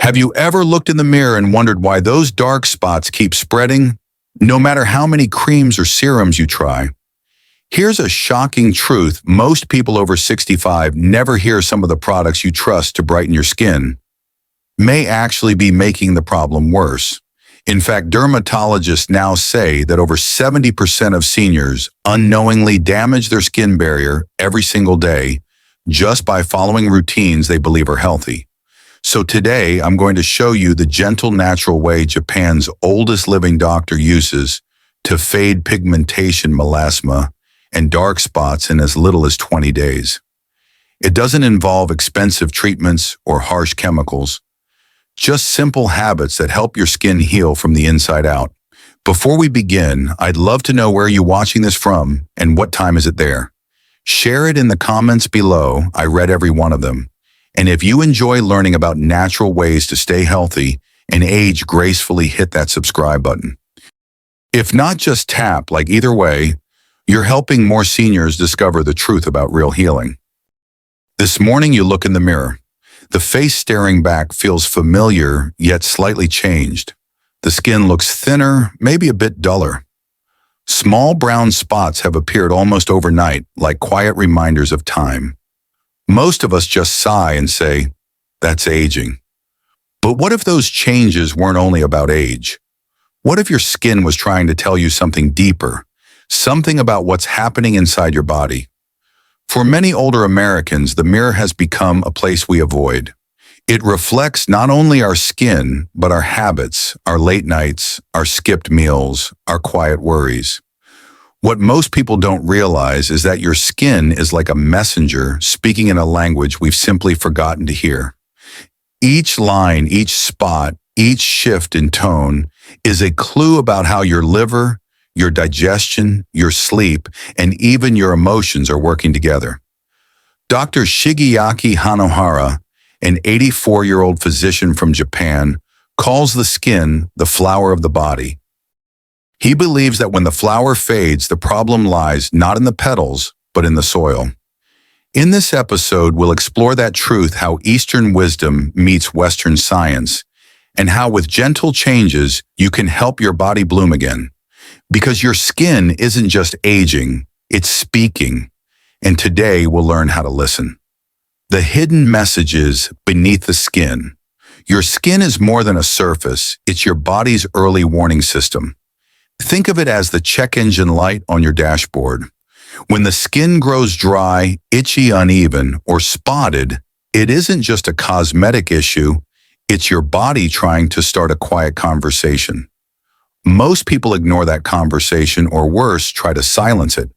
Have you ever looked in the mirror and wondered why those dark spots keep spreading, no matter how many creams or serums you try? Here's a shocking truth: most people over 65 never hear some of the products you trust to brighten your skin may actually be making the problem worse. In fact, dermatologists now say that over 70% of seniors unknowingly damage their skin barrier every single day just by following routines they believe are healthy. So today, I'm going to show you the gentle, natural way Japan's oldest living doctor uses to fade pigmentation, melasma, and dark spots in as little as 20 days. It doesn't involve expensive treatments or harsh chemicals, just simple habits that help your skin heal from the inside out. Before we begin, I'd love to know where you're watching this from and what time is it there. Share it in the comments below. I read every one of them. And if you enjoy learning about natural ways to stay healthy and age gracefully, hit that subscribe button. If not, just tap like. Either way, you're helping more seniors discover the truth about real healing. This morning you look in the mirror. The face staring back feels familiar, yet slightly changed. The skin looks thinner, maybe a bit duller. Small brown spots have appeared almost overnight, like quiet reminders of time. Most of us just sigh and say, "That's aging." But what if those changes weren't only about age? What if your skin was trying to tell you something deeper, something about what's happening inside your body? For many older Americans, the mirror has become a place we avoid. It reflects not only our skin, but our habits, our late nights, our skipped meals, our quiet worries. What most people don't realize is that your skin is like a messenger speaking in a language we've simply forgotten to hear. Each line, each spot, each shift in tone is a clue about how your liver, your digestion, your sleep, and even your emotions are working together. Dr. Shigeaki Hanohara, an 84-year-old physician from Japan, calls the skin the flower of the body. He believes that when the flower fades, the problem lies not in the petals, but in the soil. In this episode, we'll explore that truth, how Eastern wisdom meets Western science, and how with gentle changes, you can help your body bloom again. Because your skin isn't just aging, it's speaking. And today we'll learn how to listen. The hidden messages beneath the skin. Your skin is more than a surface, it's your body's early warning system. Think of it as the check engine light on your dashboard. When the skin grows dry, itchy, uneven, or spotted, it isn't just a cosmetic issue, it's your body trying to start a quiet conversation. Most people ignore that conversation, or worse, try to silence it.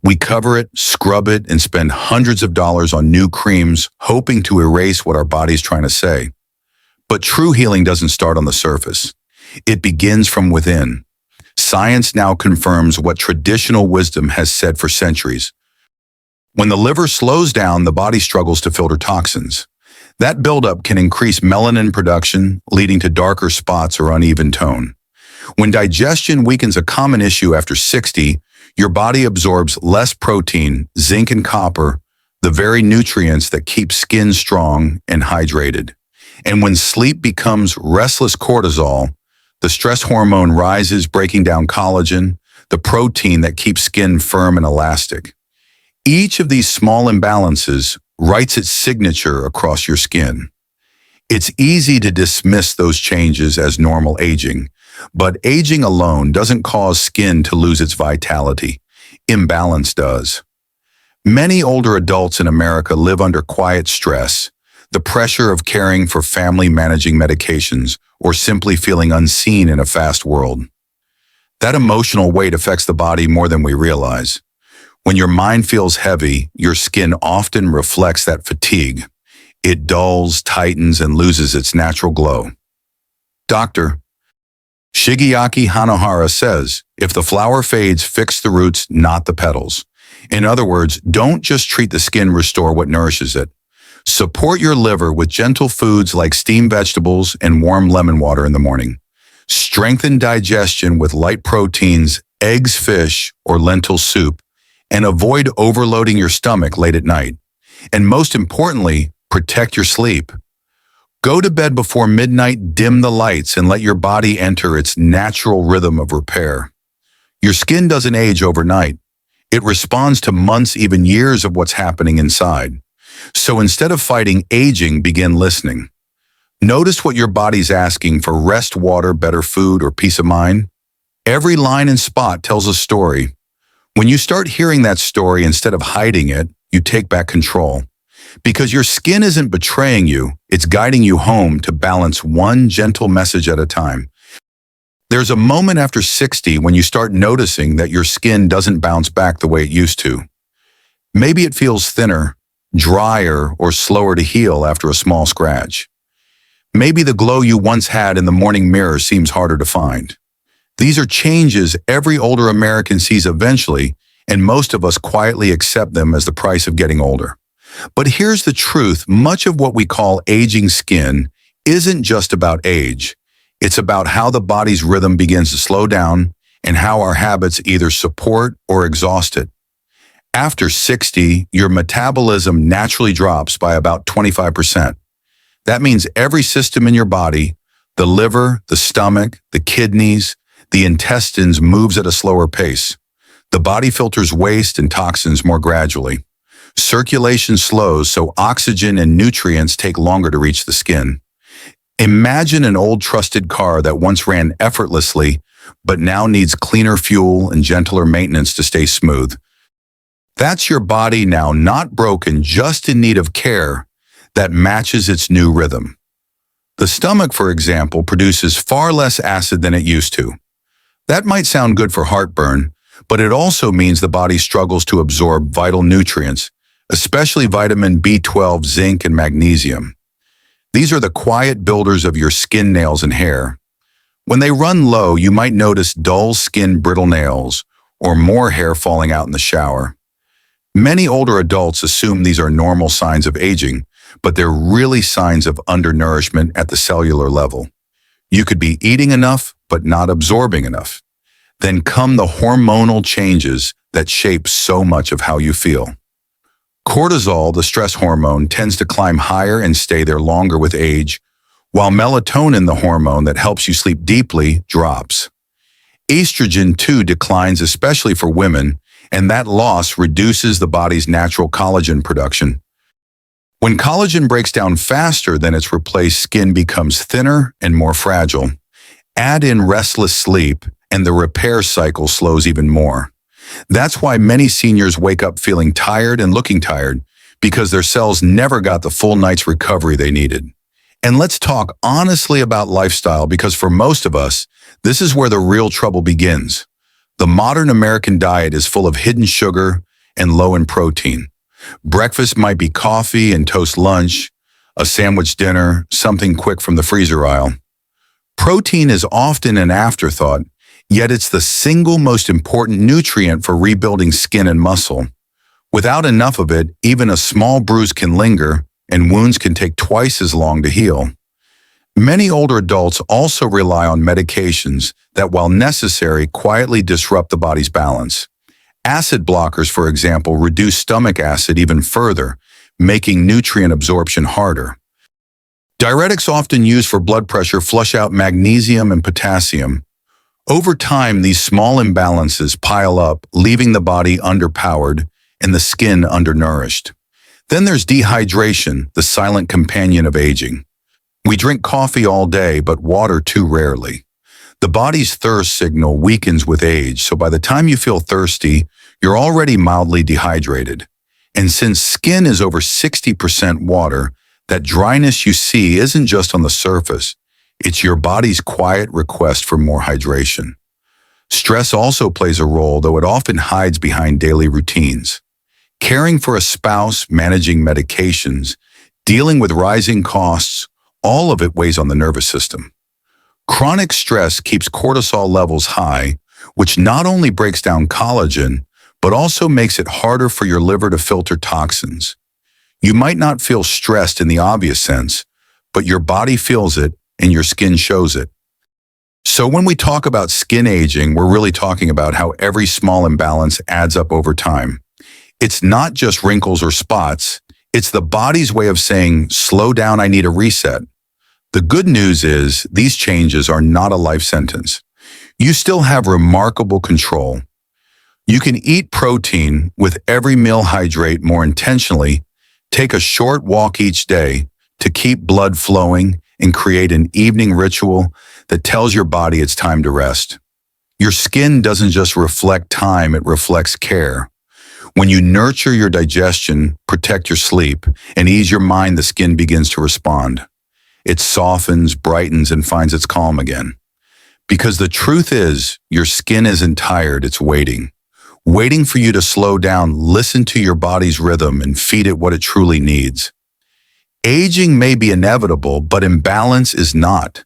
We cover it, scrub it, and spend hundreds of dollars on new creams, hoping to erase what our body's trying to say. But true healing doesn't start on the surface. It begins from within. Science now confirms what traditional wisdom has said for centuries. When the liver slows down, the body struggles to filter toxins. That buildup can increase melanin production, leading to darker spots or uneven tone. When digestion weakens, a common issue after 60, your body absorbs less protein, zinc and copper, the very nutrients that keep skin strong and hydrated. And when sleep becomes restless cortisol, the stress hormone rises, breaking down collagen, the protein that keeps skin firm and elastic. Each of these small imbalances writes its signature across your skin. It's easy to dismiss those changes as normal aging, but aging alone doesn't cause skin to lose its vitality. Imbalance does. Many older adults in America live under quiet stress, the pressure of caring for family, managing medications, or simply feeling unseen in a fast world. That emotional weight affects the body more than we realize. When your mind feels heavy, your skin often reflects that fatigue. It dulls, tightens, and loses its natural glow. Dr. Shigeaki Hanohara says, if the flower fades, fix the roots, not the petals. In other words, don't just treat the skin, restore what nourishes it. Support your liver with gentle foods like steamed vegetables and warm lemon water in the morning. Strengthen digestion with light proteins, eggs, fish, or lentil soup, and avoid overloading your stomach late at night. And most importantly, protect your sleep. Go to bed before midnight, dim the lights, and let your body enter its natural rhythm of repair. Your skin doesn't age overnight. It responds to months, even years of what's happening inside. So instead of fighting aging, begin listening. Notice what your body's asking for: rest, water, better food, or peace of mind. Every line and spot tells a story. When you start hearing that story instead of hiding it, you take back control. Because your skin isn't betraying you, it's guiding you home to balance one gentle message at a time. There's a moment after 60 when you start noticing that your skin doesn't bounce back the way it used to. Maybe it feels thinner, drier, or slower to heal after a small scratch. Maybe the glow you once had in the morning mirror seems harder to find. These are changes every older American sees eventually, and most of us quietly accept them as the price of getting older. But here's the truth: much of what we call aging skin isn't just about age. It's about how the body's rhythm begins to slow down and how our habits either support or exhaust it. After 60, your metabolism naturally drops by about 25%. That means every system in your body, the liver, the stomach, the kidneys, the intestines, moves at a slower pace. The body filters waste and toxins more gradually. Circulation slows, so oxygen and nutrients take longer to reach the skin. Imagine an old trusted car that once ran effortlessly, but now needs cleaner fuel and gentler maintenance to stay smooth. That's your body now, not broken, just in need of care that matches its new rhythm. The stomach, for example, produces far less acid than it used to. That might sound good for heartburn, but it also means the body struggles to absorb vital nutrients, especially vitamin B12, zinc, and magnesium. These are the quiet builders of your skin, nails, and hair. When they run low, you might notice dull skin, brittle nails, or more hair falling out in the shower. Many older adults assume these are normal signs of aging, but they're really signs of undernourishment at the cellular level. You could be eating enough, but not absorbing enough. Then come the hormonal changes that shape so much of how you feel. Cortisol, the stress hormone, tends to climb higher and stay there longer with age, while melatonin, the hormone that helps you sleep deeply, drops. Estrogen, too, declines, especially for women, and that loss reduces the body's natural collagen production. When collagen breaks down faster than it's replaced, skin becomes thinner and more fragile. Add in restless sleep, and the repair cycle slows even more. That's why many seniors wake up feeling tired and looking tired, because their cells never got the full night's recovery they needed. And let's talk honestly about lifestyle, because for most of us, this is where the real trouble begins. The modern American diet is full of hidden sugar and low in protein. Breakfast might be coffee and toast lunch, a sandwich dinner, something quick from the freezer aisle. Protein is often an afterthought, yet it's the single most important nutrient for rebuilding skin and muscle. Without enough of it, even a small bruise can linger, and wounds can take twice as long to heal. Many older adults also rely on medications that, while necessary, quietly disrupt the body's balance. Acid blockers, for example, reduce stomach acid even further, making nutrient absorption harder. Diuretics, often used for blood pressure, flush out magnesium and potassium. Over time, these small imbalances pile up, leaving the body underpowered and the skin undernourished. Then there's dehydration, the silent companion of aging. We drink coffee all day, but water too rarely. The body's thirst signal weakens with age, so by the time you feel thirsty, you're already mildly dehydrated. And since skin is over 60% water, that dryness you see isn't just on the surface. It's your body's quiet request for more hydration. Stress also plays a role, though it often hides behind daily routines. Caring for a spouse, managing medications, dealing with rising costs, all of it weighs on the nervous system. Chronic stress keeps cortisol levels high, which not only breaks down collagen, but also makes it harder for your liver to filter toxins. You might not feel stressed in the obvious sense, but your body feels it and your skin shows it. So when we talk about skin aging, we're really talking about how every small imbalance adds up over time. It's not just wrinkles or spots, it's the body's way of saying, slow down, I need a reset. The good news is these changes are not a life sentence. You still have remarkable control. You can eat protein with every meal, hydrate more intentionally, take a short walk each day to keep blood flowing, and create an evening ritual that tells your body it's time to rest. Your skin doesn't just reflect time, it reflects care. When you nurture your digestion, protect your sleep, and ease your mind, the skin begins to respond. It softens, brightens, and finds its calm again. Because the truth is, your skin isn't tired, it's waiting for you to slow down, listen to your body's rhythm, and feed it what it truly needs. Aging may be inevitable, but imbalance is not.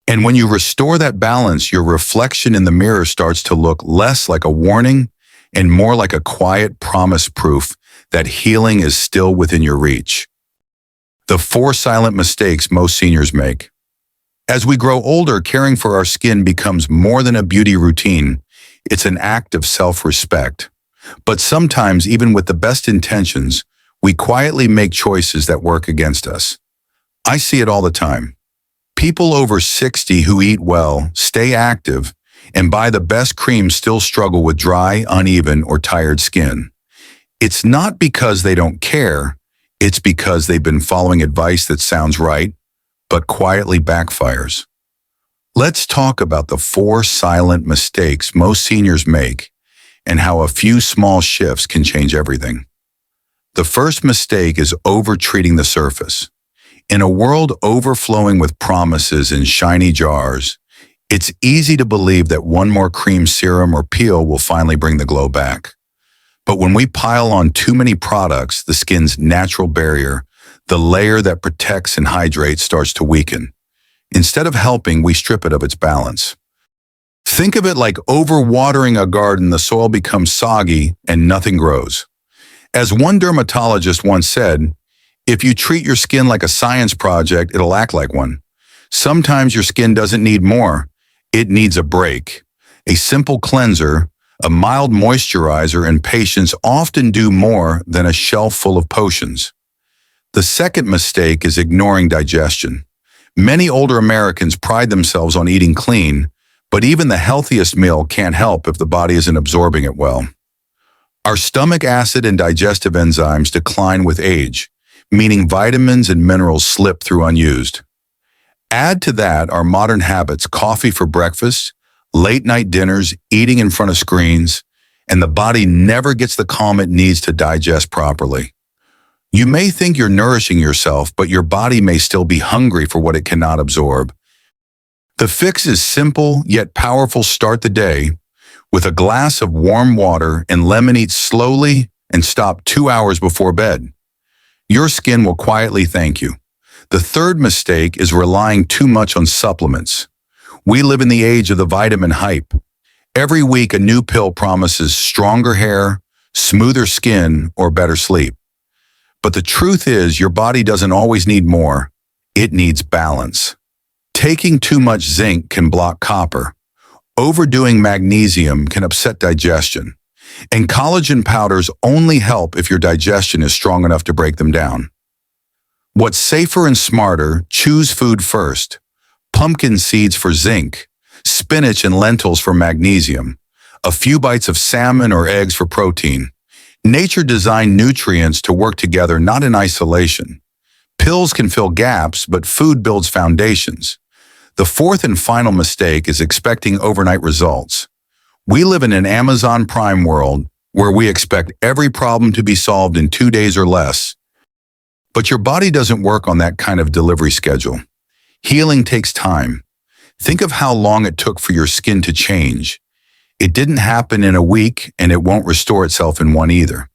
And when you restore that balance, your reflection in the mirror starts to look less like a warning and more like a quiet promise, proof that healing is still within your reach. The 4 silent mistakes most seniors make. As we grow older, caring for our skin becomes more than a beauty routine. It's an act of self-respect. But sometimes, even with the best intentions, we quietly make choices that work against us. I see it all the time. People over 60 who eat well, stay active, and buy the best cream still struggle with dry, uneven, or tired skin. It's not because they don't care, it's because they've been following advice that sounds right, but quietly backfires. Let's talk about the 4 silent mistakes most seniors make and how a few small shifts can change everything. The first mistake is over-treating the surface. In a world overflowing with promises in shiny jars, it's easy to believe that one more cream, serum, or peel will finally bring the glow back. But when we pile on too many products, the skin's natural barrier, the layer that protects and hydrates, starts to weaken. Instead of helping, we strip it of its balance. Think of it like overwatering a garden. The soil becomes soggy and nothing grows. As one dermatologist once said, if you treat your skin like a science project, it'll act like one. Sometimes your skin doesn't need more, it needs a break. A simple cleanser, a mild moisturizer, and patience often do more than a shelf full of potions. The second mistake is ignoring digestion. Many older Americans pride themselves on eating clean, but even the healthiest meal can't help if the body isn't absorbing it well. Our stomach acid and digestive enzymes decline with age, meaning vitamins and minerals slip through unused. Add to that our modern habits: coffee for breakfast, late-night dinners, eating in front of screens, and the body never gets the calm it needs to digest properly. You may think you're nourishing yourself, but your body may still be hungry for what it cannot absorb. The fix is simple yet powerful. Start the day with a glass of warm water and lemon. Eat slowly and stop 2 hours before bed. Your skin will quietly thank you. The third mistake is relying too much on supplements. We live in the age of the vitamin hype. Every week, a new pill promises stronger hair, smoother skin, or better sleep. But the truth is, your body doesn't always need more. It needs balance. Taking too much zinc can block copper. Overdoing magnesium can upset digestion. And collagen powders only help if your digestion is strong enough to break them down. What's safer and smarter? Choose food first. Pumpkin seeds for zinc, spinach and lentils for magnesium, a few bites of salmon or eggs for protein. Nature designed nutrients to work together, not in isolation. Pills can fill gaps, but food builds foundations. The fourth and final mistake is expecting overnight results. We live in an Amazon Prime world where we expect every problem to be solved in 2 days or less. But your body doesn't work on that kind of delivery schedule. Healing takes time. Think of how long it took for your skin to change. It didn't happen in a week, and it won't restore itself in one either.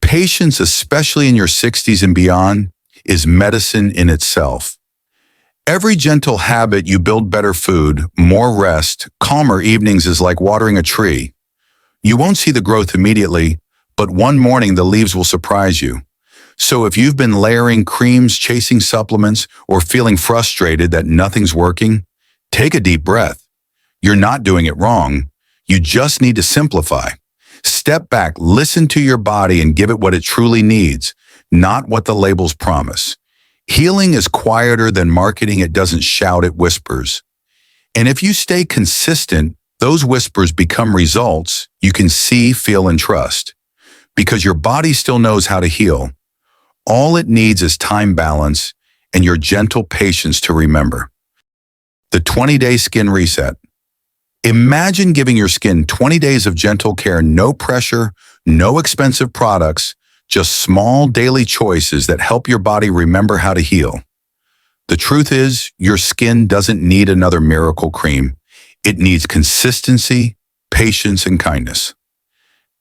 Patience, especially in your 60s and beyond, is medicine in itself. Every gentle habit you build: better food, more rest, calmer evenings, is like watering a tree. You won't see the growth immediately, but one morning the leaves will surprise you. So if you've been layering creams, chasing supplements, or feeling frustrated that nothing's working, take a deep breath. You're not doing it wrong. You just need to simplify. Step back, listen to your body, and give it what it truly needs, not what the labels promise. Healing is quieter than marketing. It doesn't shout, it whispers. And if you stay consistent, those whispers become results you can see, feel, and trust. Because your body still knows how to heal. All it needs is time balance and your gentle patience to remember. The 20-day skin reset. Imagine giving your skin 20 days of gentle care, no pressure, no expensive products, just small daily choices that help your body remember how to heal. The truth is, your skin doesn't need another miracle cream. It needs consistency, patience, and kindness.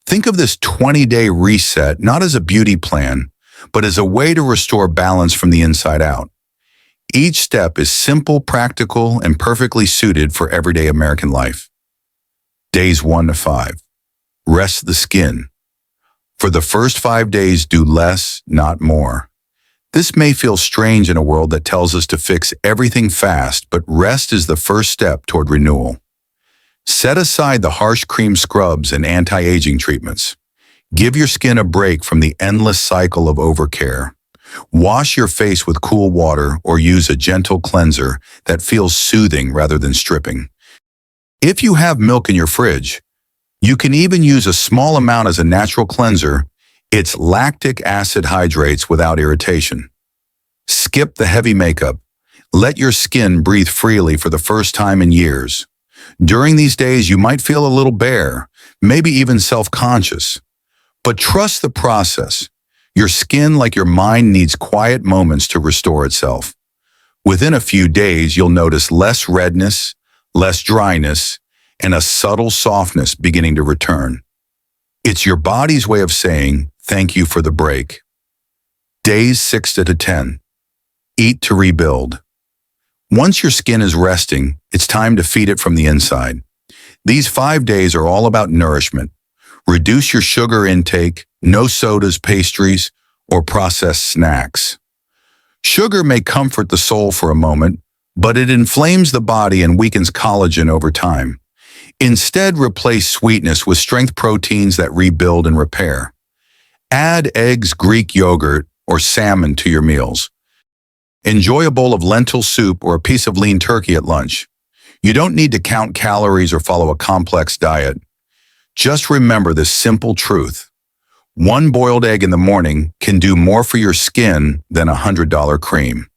Think of this 20-day reset not as a beauty plan, but as a way to restore balance from the inside out. Each step is simple, practical, and perfectly suited for everyday American life. Days 1 to 5. Rest the skin. For the first 5 days, do less, not more. This may feel strange in a world that tells us to fix everything fast, but rest is the first step toward renewal. Set aside the harsh cream scrubs and anti-aging treatments. Give your skin a break from the endless cycle of overcare. Wash your face with cool water or use a gentle cleanser that feels soothing rather than stripping. If you have milk in your fridge, you can even use a small amount as a natural cleanser. It's lactic acid hydrates without irritation. Skip the heavy makeup. Let your skin breathe freely for the first time in years. During these days, you might feel a little bare, maybe even self-conscious. But trust the process. Your skin, like your mind, needs quiet moments to restore itself. Within a few days, you'll notice less redness, less dryness, and a subtle softness beginning to return. It's your body's way of saying, thank you for the break. Days 6 to 10. Eat to rebuild. Once your skin is resting, it's time to feed it from the inside. These 5 days are all about nourishment. Reduce your sugar intake, no sodas, pastries, or processed snacks. Sugar may comfort the soul for a moment, but it inflames the body and weakens collagen over time. Instead, replace sweetness with strength proteins that rebuild and repair. Add eggs, Greek yogurt, or salmon to your meals. Enjoy a bowl of lentil soup or a piece of lean turkey at lunch. You don't need to count calories or follow a complex diet. Just remember this simple truth. One boiled egg in the morning can do more for your skin than a $100 cream.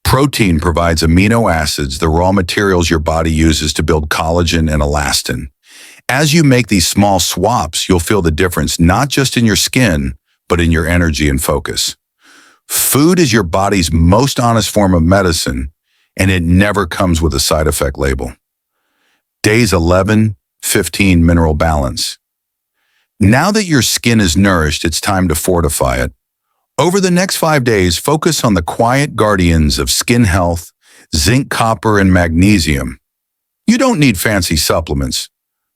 Protein provides amino acids, the raw materials your body uses to build collagen and elastin. As you make these small swaps, you'll feel the difference not just in your skin, but in your energy and focus. Food is your body's most honest form of medicine, and it never comes with a side effect label. Days 11, 15, mineral balance. Now that your skin is nourished, it's time to fortify it. Over the next 5 days, focus on the quiet guardians of skin health, zinc, copper, and magnesium. You don't need fancy supplements.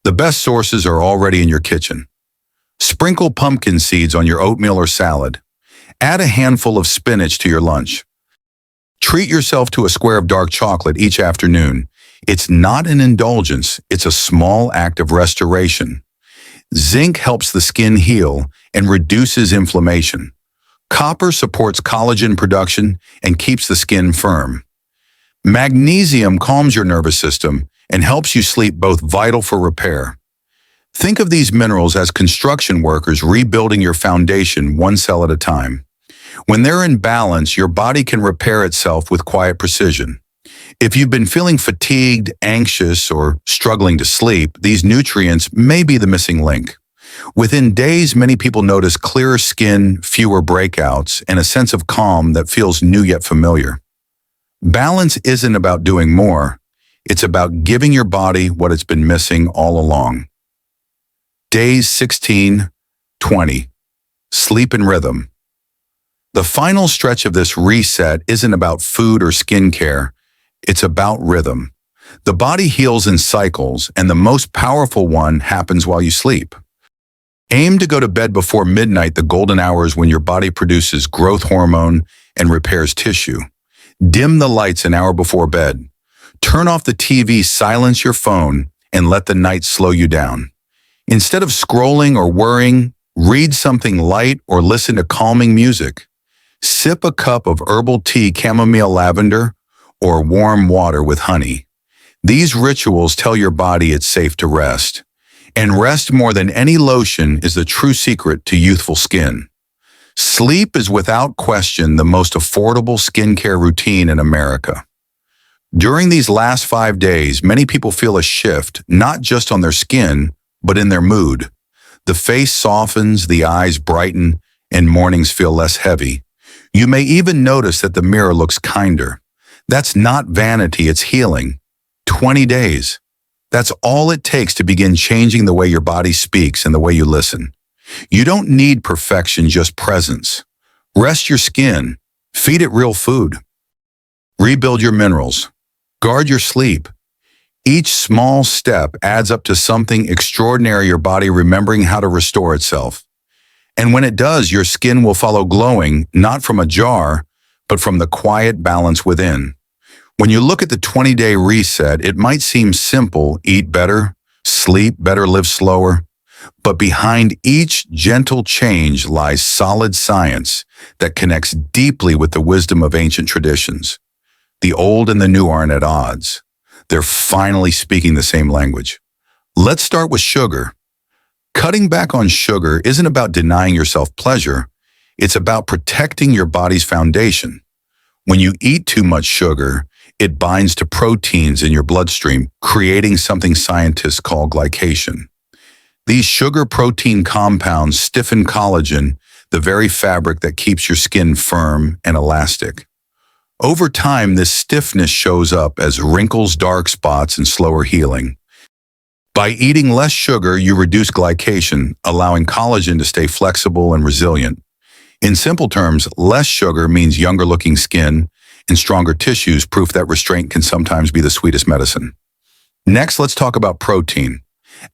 The best sources are already in your kitchen. Sprinkle pumpkin seeds on your oatmeal or salad. Add a handful of spinach to your lunch. Treat yourself to a square of dark chocolate each afternoon. It's not an indulgence, it's a small act of restoration. Zinc helps the skin heal and reduces inflammation. Copper supports collagen production and keeps the skin firm. Magnesium calms your nervous system and helps you sleep, both vital for repair. Think of these minerals as construction workers rebuilding your foundation one cell at a time. When they're in balance, your body can repair itself with quiet precision. If you've been feeling fatigued, anxious, or struggling to sleep, these nutrients may be the missing link. Within days, many people notice clearer skin, fewer breakouts, and a sense of calm that feels new yet familiar. Balance isn't about doing more. It's about giving your body what it's been missing all along. Days 16, 20. Sleep and rhythm. The final stretch of this reset isn't about food or skincare. It's about rhythm. The body heals in cycles, and the most powerful one happens while you sleep. Aim to go to bed before midnight, the golden hours when your body produces growth hormone and repairs tissue. Dim the lights an hour before bed. Turn off the TV, silence your phone, and let the night slow you down. Instead of scrolling or worrying, read something light or listen to calming music. Sip a cup of herbal tea, chamomile lavender, or warm water with honey. These rituals tell your body it's safe to rest. And rest more than any lotion is the true secret to youthful skin. Sleep is without question the most affordable skincare routine in America. During these last 5 days, many people feel a shift, not just on their skin, but in their mood. The face softens, the eyes brighten, and mornings feel less heavy. You may even notice that the mirror looks kinder. That's not vanity, it's healing. 20 days. That's all it takes to begin changing the way your body speaks and the way you listen. You don't need perfection, just presence. Rest your skin. Feed it real food. Rebuild your minerals. Guard your sleep. Each small step adds up to something extraordinary, your body remembering how to restore itself. And when it does, your skin will follow glowing, not from a jar, but from the quiet balance within. When you look at the 20-day reset, it might seem simple: eat better, sleep better, live slower. But behind each gentle change lies solid science that connects deeply with the wisdom of ancient traditions. The old and the new aren't at odds. They're finally speaking the same language. Let's start with sugar. Cutting back on sugar isn't about denying yourself pleasure. It's about protecting your body's foundation. When you eat too much sugar, it binds to proteins in your bloodstream, creating something scientists call glycation. These sugar-protein compounds stiffen collagen, the very fabric that keeps your skin firm and elastic. Over time, this stiffness shows up as wrinkles, dark spots, and slower healing. By eating less sugar, you reduce glycation, allowing collagen to stay flexible and resilient. In simple terms, less sugar means younger-looking skin and stronger tissues, proof that restraint can sometimes be the sweetest medicine. Next, let's talk about protein.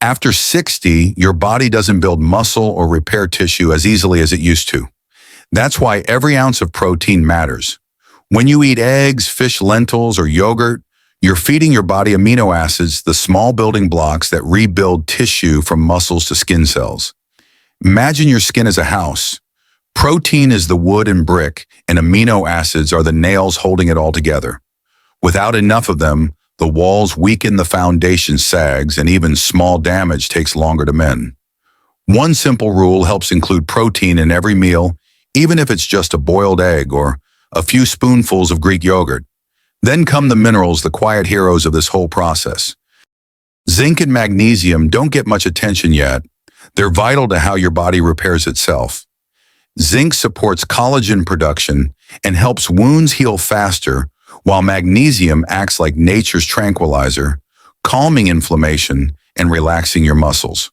After 60, your body doesn't build muscle or repair tissue as easily as it used to. That's why every ounce of protein matters. When you eat eggs, fish, lentils, or yogurt, you're feeding your body amino acids, the small building blocks that rebuild tissue from muscles to skin cells. Imagine your skin as a house. Protein is the wood and brick, and amino acids are the nails holding it all together. Without enough of them, the walls weaken, the foundation sags, and even small damage takes longer to mend. One simple rule helps: include protein in every meal, even if it's just a boiled egg or a few spoonfuls of Greek yogurt. Then come the minerals, the quiet heroes of this whole process. Zinc and magnesium don't get much attention yet. They're vital to how your body repairs itself. Zinc supports collagen production and helps wounds heal faster, while magnesium acts like nature's tranquilizer, calming inflammation and relaxing your muscles.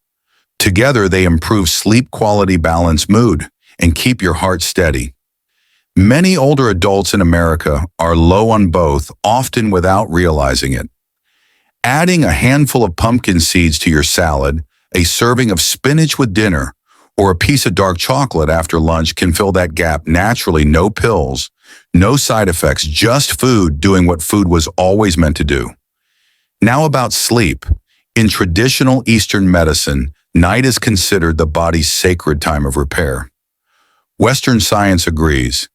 Together, they improve sleep quality, balance mood, and keep your heart steady. Many older adults in America are low on both, often without realizing it. Adding a handful of pumpkin seeds to your salad, a serving of spinach with dinner, or a piece of dark chocolate after lunch can fill that gap naturally. No pills, no side effects, just food doing what food was always meant to do. Now about sleep. In traditional Eastern medicine, night is considered the body's sacred time of repair. Western science agrees.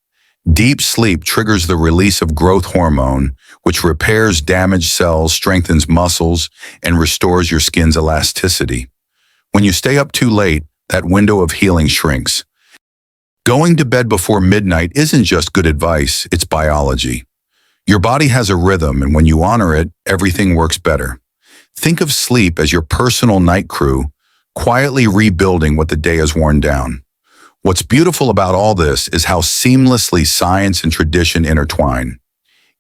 Deep sleep triggers the release of growth hormone, which repairs damaged cells, strengthens muscles, and restores your skin's elasticity. When you stay up too late, that window of healing shrinks. Going to bed before midnight isn't just good advice, it's biology. Your body has a rhythm, and when you honor it, everything works better. Think of sleep as your personal night crew, quietly rebuilding what the day has worn down. What's beautiful about all this is how seamlessly science and tradition intertwine.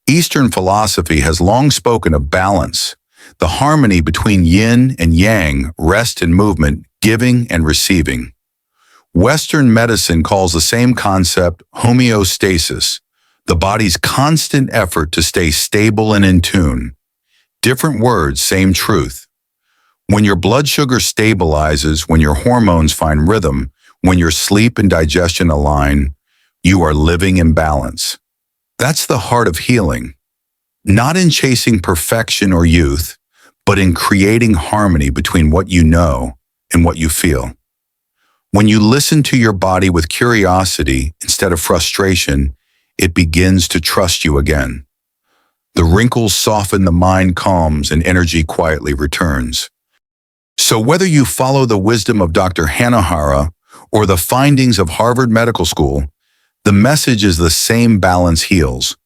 Eastern philosophy has long spoken of balance, the harmony between yin and yang, rest and movement, giving and receiving. Western medicine calls the same concept homeostasis, the body's constant effort to stay stable and in tune. Different words, same truth. When your blood sugar stabilizes, when your hormones find rhythm, when your sleep and digestion align, you are living in balance. That's the heart of healing. Not in chasing perfection or youth, but in creating harmony between what you know and what you feel. When you listen to your body with curiosity instead of frustration, it begins to trust you again. The wrinkles soften, the mind calms, and energy quietly returns. So whether you follow the wisdom of Dr. Hanahara or the findings of Harvard Medical School, the message is the same: balance heals.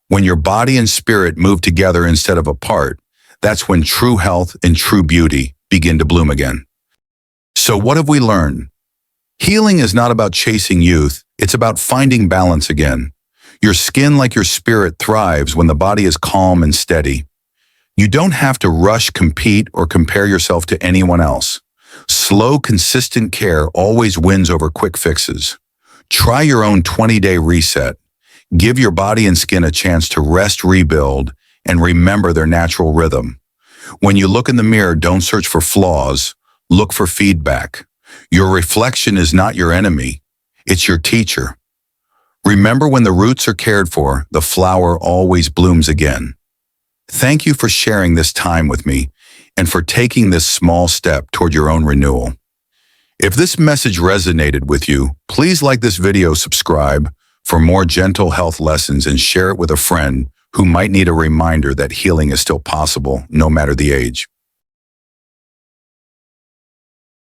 When your body and spirit move together instead of apart, that's when true health and true beauty begin to bloom again. So what have we learned? Healing is not about chasing youth, it's about finding balance again. Your skin, like your spirit, thrives when the body is calm and steady. You don't have to rush, compete, or compare yourself to anyone else. Slow, consistent care always wins over quick fixes. Try your own 20-day reset. Give your body and skin a chance to rest, rebuild, and remember their natural rhythm. When you look in the mirror, don't search for flaws, look for feedback. Your reflection is not your enemy, it's your teacher. Remember, when the roots are cared for, the flower always blooms again. Thank you for sharing this time with me and for taking this small step toward your own renewal. If this message resonated with you, please like this video, subscribe for more gentle health lessons, and share it with a friend who might need a reminder that healing is still possible, no matter the age.